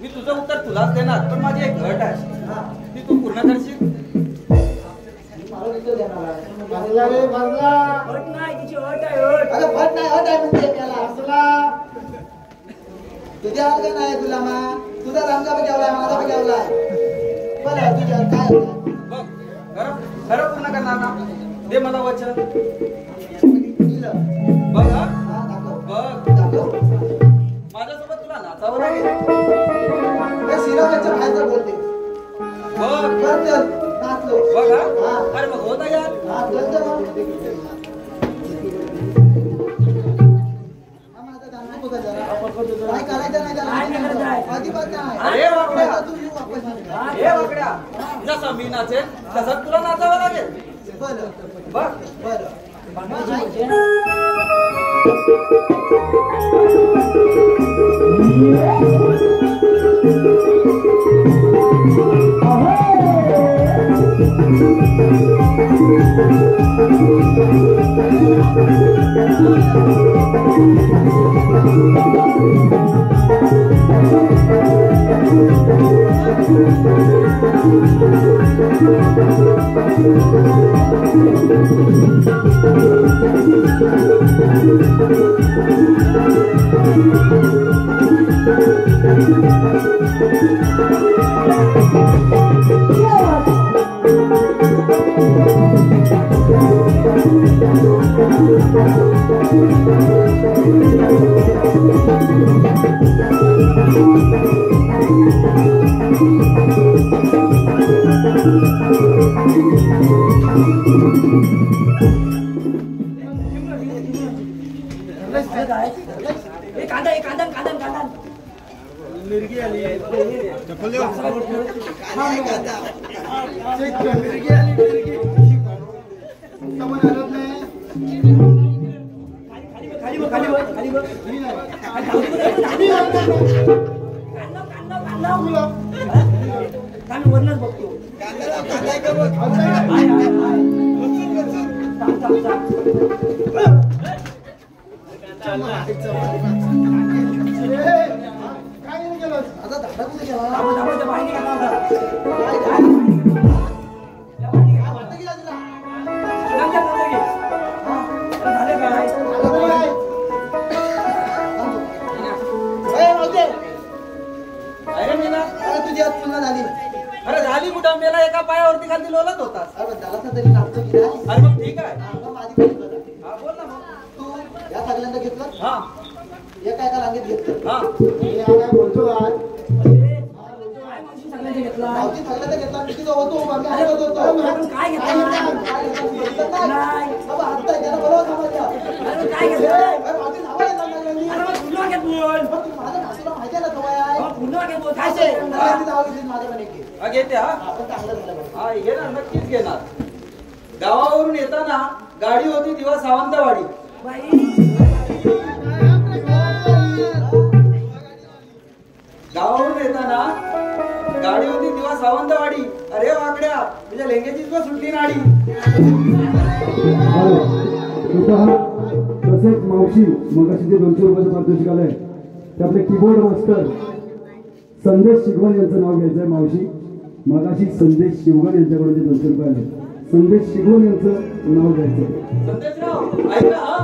मी तुझं उत्तर तुलाच देणार पण माझी एक घट आहे हा. ती तू पूर्ण करशील मला उत्तर देणार आहे. बाजला रे, बाजला. अट नाही तिची अट आहे अट अगं फट नाही अट आहे म्हणते त्याला. असला. तुझ्या हात का नाही गुलामा? तुझा रामजा बजावलाय माझा बजावलाय. बरं तुझ्या हात काय होतं? बघ खरं खरं पूर्ण करणार ना दे मला वचन दिलं. बघ हा हा, दाखव. बघ दाखव. माझ्यासोबत तुला नाचावं लागेल त्या श्रीरामाच्या बाहेरचं बोलते. बघ बरं चल, नाचलो. बघ हा हा. अरे मग होता यार हा, चल तर मग. हा, माझा दांडा बघा जरा. काय करायचं नाही त्याला. काय करायचं आहे? अजिबात नाही. अरे बापरे. आता तू येऊ वापस नाही. हे वाकड्या जसं मी नाचेल तसंच तुला नाचावं लागेल बरं बघ बरं. बांधायची म्हणजे अहो वरनच बघतो अरे झाली कुठं मेला एका पायावरती खाली लोलत होतास. तरी लागतो की नाही? अरे मग ठीक आहे. माझी काही बघा. हा बोल ना मग. तू या सगळ्यांना घेतलं हा एका एका रांगेत घेतलं हा मी आता बोलतो आज सगळ्यांचे घेतला गावची सगळ्यांना घेतला मी तिथं होतो आम्ही हरत होतो काय घेतलं? नाही बाबा हात नाही त्याला बोलवा थांबायच्या अरे काय घेतलं? माझी नावं येतात ना यांनी. अरे मग पुन्हा घेत बोल. पण तू माझ्या नातूला माहिती आहे ना सवय आहे मग पुन्हा घेत बोल. काय ते? सगळ्यांची नावं घेतली माझ्याकडे घे. हा घेते हा आपण चांगलं झालं बघ. हा घेणार नक्कीच घेणार. गावावरून येताना गाडी होती दिवा सावंतवाडी. गावावरून येताना गाडी होती दिवा सावंतवाडी. अरे वाकड्या तुझ्या लेंग्याचीच पण सुटली नाडी. तसेच मावशी मगाशी जे 200 रुपयाचं पारितोषिक आलंय ते आपले कीबोर्ड मास्टर संदेश शिगवण यांचं नाव घ्यायचंय. मावशी मगाशी संदेश शिवगण यांच्याकडून जे 200 रुपये आले संदेश शिगवण यांचं नाव घ्यायचं. संदेशराव ऐका हा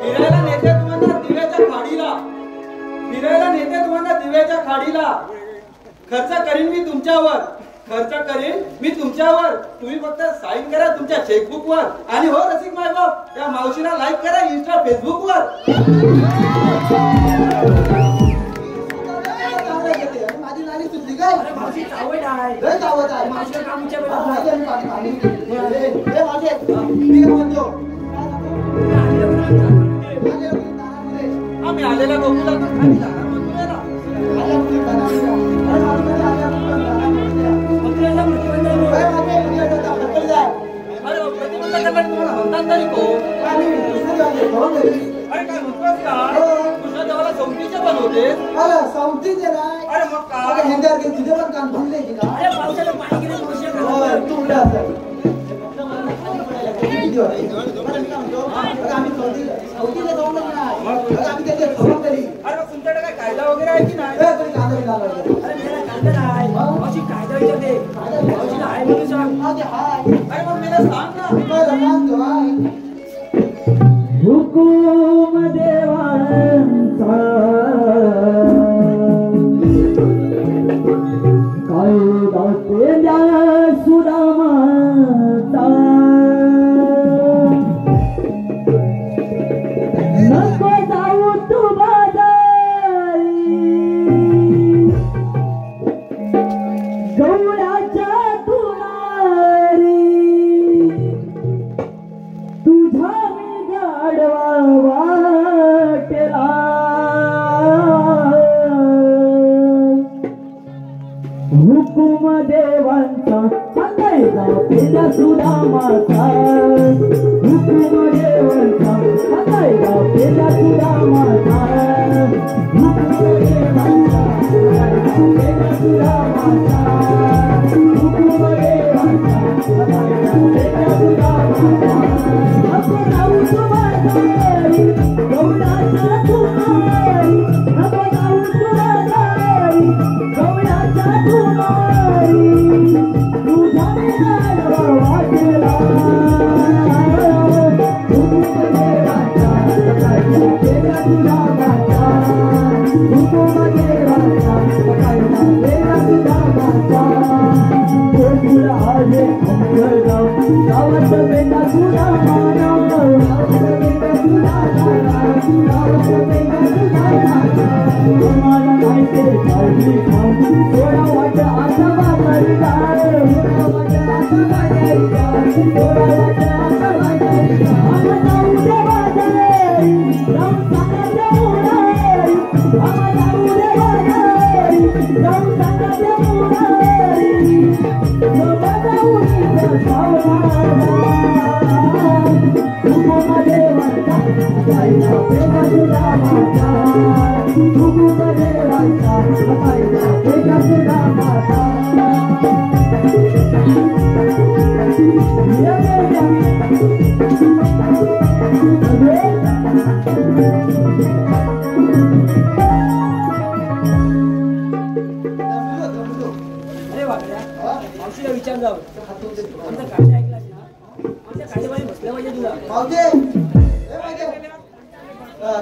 फिरायला नेते तुम्हाला दिव्याच्या खाडीला. फिरायला नेते तुम्हाला दिव्याच्या खाडीला. खर्च करीन मी तुमच्यावर. खर्च करीन मी तुमच्यावर. तुम्ही फक्त साईन करा तुमच्या चेकबुक वर. आणि हो रसिक मायबाप त्या मावशीला लाईक करा इंस्टा फेसबुक वर. माझी नाणी सुटली काय अरे मावशी चावट आहे. लय चावत आहे मावशीला कामच्या हा, वेळेला माझी आणि माझी नाणी. हे माझे मी काय म्हणतो आम्ही आलेला बघूला तर खाली जाणार मथुरेला. मथुरेला प्रतिबंध आहे. अरे प्रतिबंध करणार तुम्हाला म्हणतात तरी कोण? अरे काय म्हणतोस का? कृष्ण देवाला संगीचे पण होते. अरे मग काय? तुझे पण कान भरले की का अरे पावसाला पाणी गेले मावशी घालत. तू उड्या असं. आम्ही सौदीला जाऊन आम्ही त्याची सभा केली. अरे मग तुमच्याकडे काय कायदा वगैरे आहे की नाही? अरे मेरा कांदा नाही. मावशी कायदा विचारते. मावशीला आहे म्हणून सांग. अरे मग मला सांग ना. हुकुम देवांचा कायदा केल्या सुदामाचा नको जाऊ तू बाजारी गवळ्याच्या तुनारी तुझा मी गाडवा वाटेला हुकुम देवांचा सांगायचा पेला सुदामाचा हुकुम देवांचा सांगायचा पेला सुदामाचा हुकुम देवांचा सांगायचा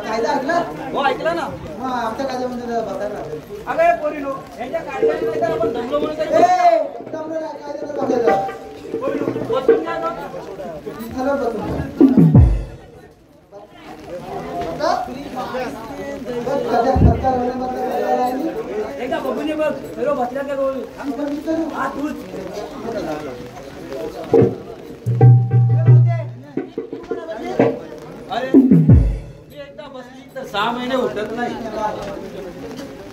कायदा ऐकला? हो ऐकला ना. मग आमच्या कायद्यामध्ये बघायला अगं पोरीनो यांच्या कायद्याने आपण दमलो म्हणून काही दमलो नाही, कायद्याने बघायला बसून घ्या ना. खाली बसून एकदा बघून ये बघ. सर्व बसल्या का रोल हा तूच. अरे मी एकदा बसली तर 6 महिने उठत नाही.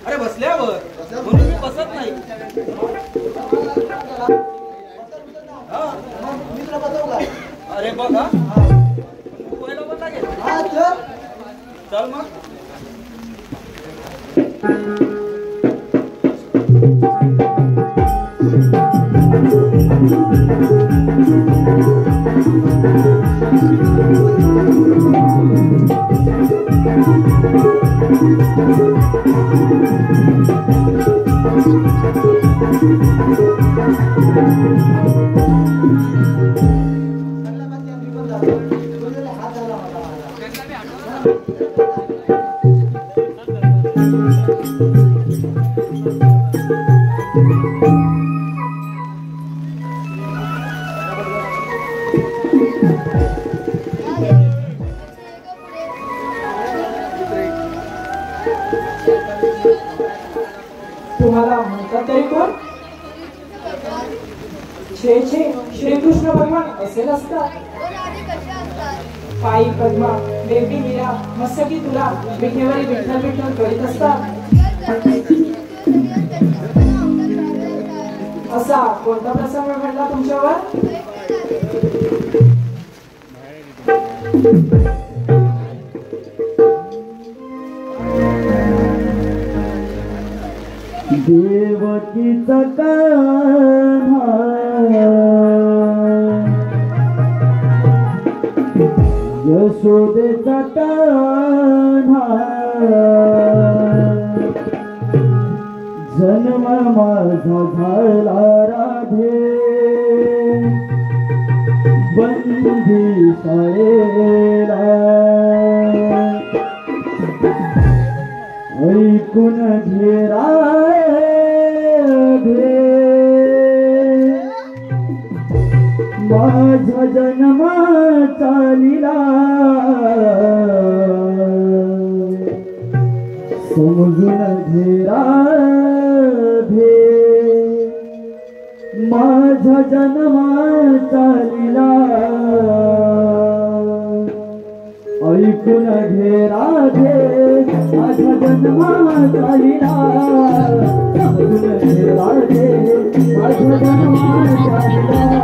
अरे बसल्यावर म्हणून मी बसत नाही. अरे बघ हा पहिला पण लागेल. चल मग. तुम्हाला म्हणतात तरी कोण? छे छे, श्रीकृष्ण भगवान असेल असतात. पायी पद्मा, देवटी मीरा, मस्तकी तुला विठेवरी विठ्ठल विठ्ठल करीत असतात. असा कोणता प्रसंग घडला तुमच्यावर? देवकीचा कान्हा यशोदेचा कान्हा जन्म माझा झाला राधे बंदी शाळेला ऐकून घे राधे माझा जन्माचा लीला समजून घे राधे माझा जन्माचा लीला ऐकून घे राधे माझा जन्माचा लीला समजून घे राधे माझा जन्माचा लीला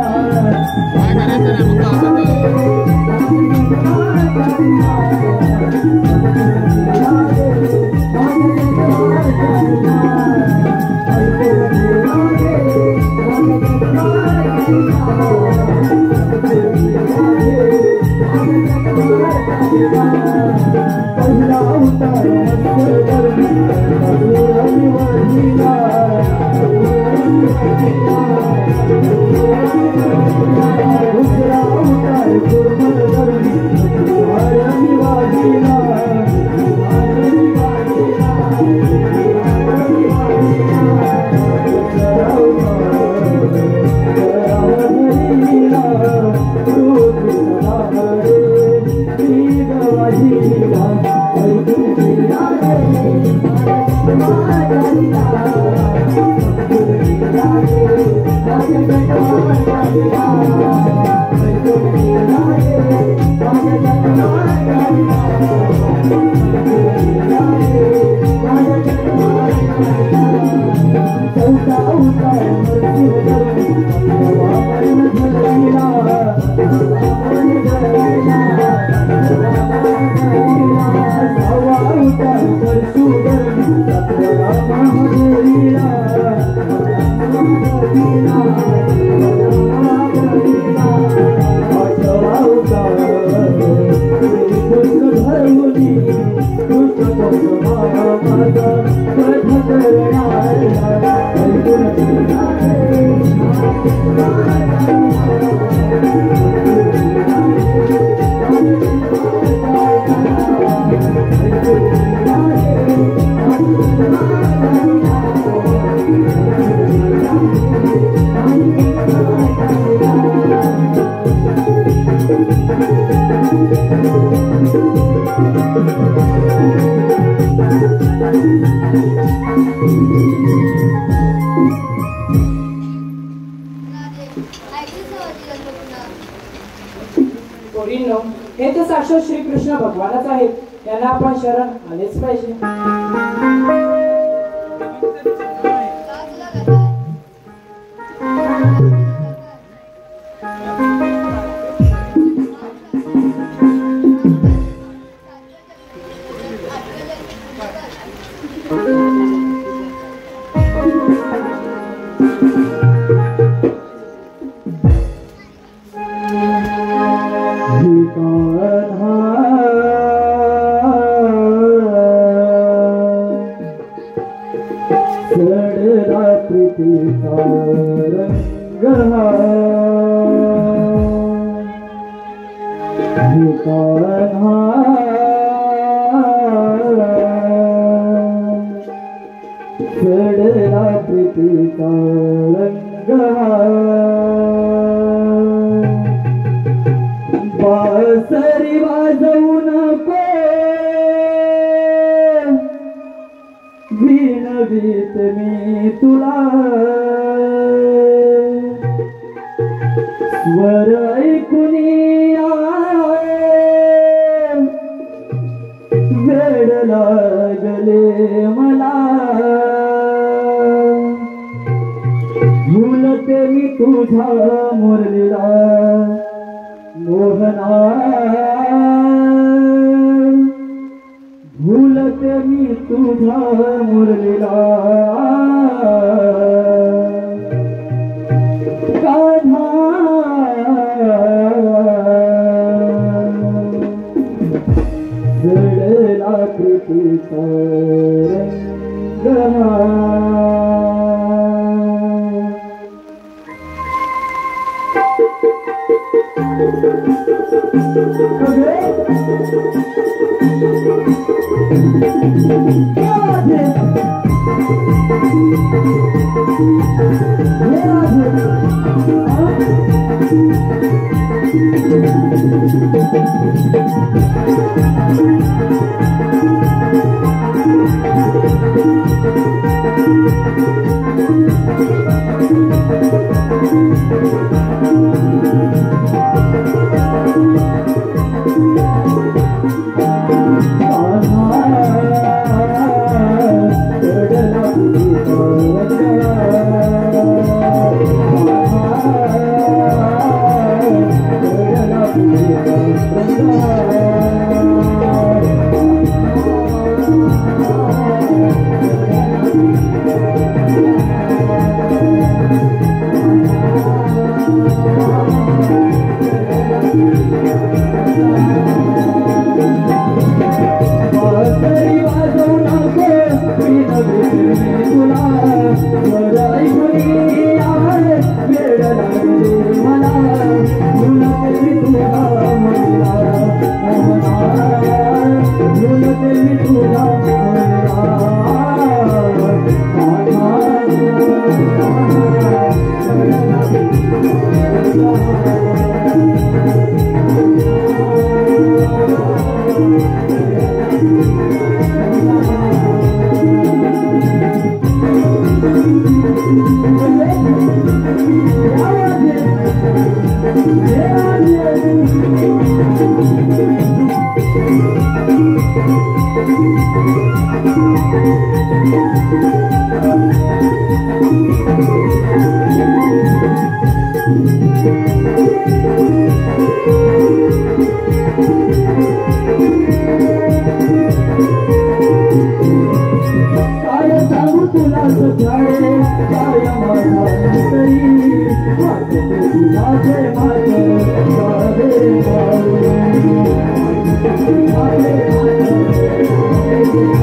पोरींनो, हे तर साक्षात श्रीकृष्ण भगवानच आहेत. त्यांना आपण शरण आलेच पाहिजे. बासरी वाजवू नको विनवीत मी तुला स्वर ऐकून वेड लागले मला भूलते मी तुझा मुरलीला मोहना भूलते मी तुझा मुरलीला कान्हा जडला कृतीचा रंग Thank you.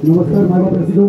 नमस्कार माय बाप रसिको